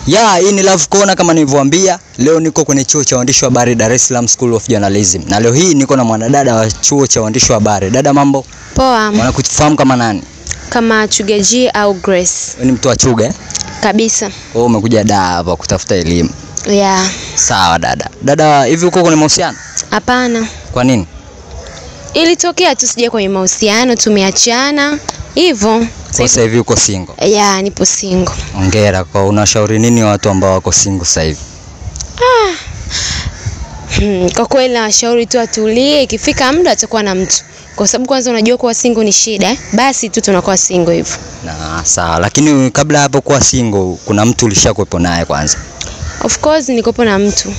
Hii ni Love Corner kama nilivyowaambia. Leo niko kwenye chuo cha uandishi wa habari Dar es Salaam School of Journalism. Na leo hii niko na mwanadada wa chuo cha uandishi wa habari. Dada, mambo? Poa. Wanakufahamu kama nani? Kama Chuga G au Grace. Wewe ni mtu wa Chuga? Kabisa. Wewe umekuja hapa kutafuta elimu. Yeah. Sawa dada. Dada, hivi uko kwenye mahusiano? Hapana. Kwa nini? Ilitokea tu sije kwenye mahusiano, tumeachana. Hivyo. Sasa hivi uko single? Yeah, nipo single. Hongera. Kwa unashauri nini watu ambao wako single sasa hivi? Kwa kweli nawashauri tu atulie, ikifika muda atakuwa na mtu. Kwa sababu kwanza unajua kuwa single ni shida, basi tu tunakuwa single hivyo. Na sawa, lakini kabla hapo kuwa single kuna mtu ulishakuwepo naye kwanza? Of course nikopo na mtu.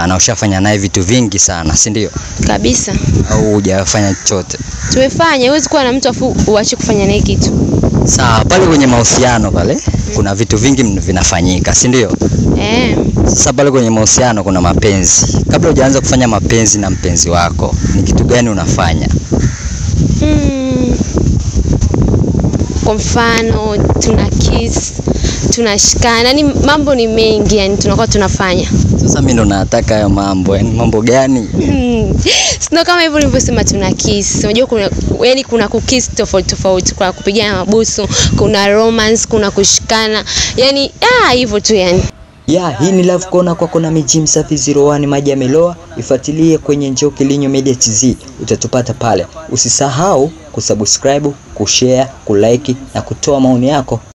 Na ushafanya naye vitu vingi sana, si ndio? Kabisa. Au hujafanya chochote? Tumefanya, huwezi kuwa na mtu afu uache kufanya naye kitu. Sawa, pale kwenye mahusiano pale kuna vitu vingi vinafanyika, si ndio? Sasa pale kwenye mahusiano kuna mapenzi. Kabla hujaanza kufanya mapenzi na mpenzi wako, ni kitu gani unafanya? Kwa mfano tuna kiss, tunashikana, yani mambo ni mengi, yani tunakuwa tunafanya. Sasa mimi ndo nataka hayo mambo, yani mambo gani? Sio kama hivyo nilivyosema tuna kiss. Unajua kuna kukiss tofauti, kuna kupigana mabusu, kuna romance, kuna kushikana. Yani hivyo tu yani. Hii ni Love Corner kwa kona Mijim Safi 01 maji ya Meloa. Ifuatilie kwenye Njoki Linyo Media TZ, utatupata pale. Usisahau kusubscribe, kushare, kulike na kutoa maoni yako.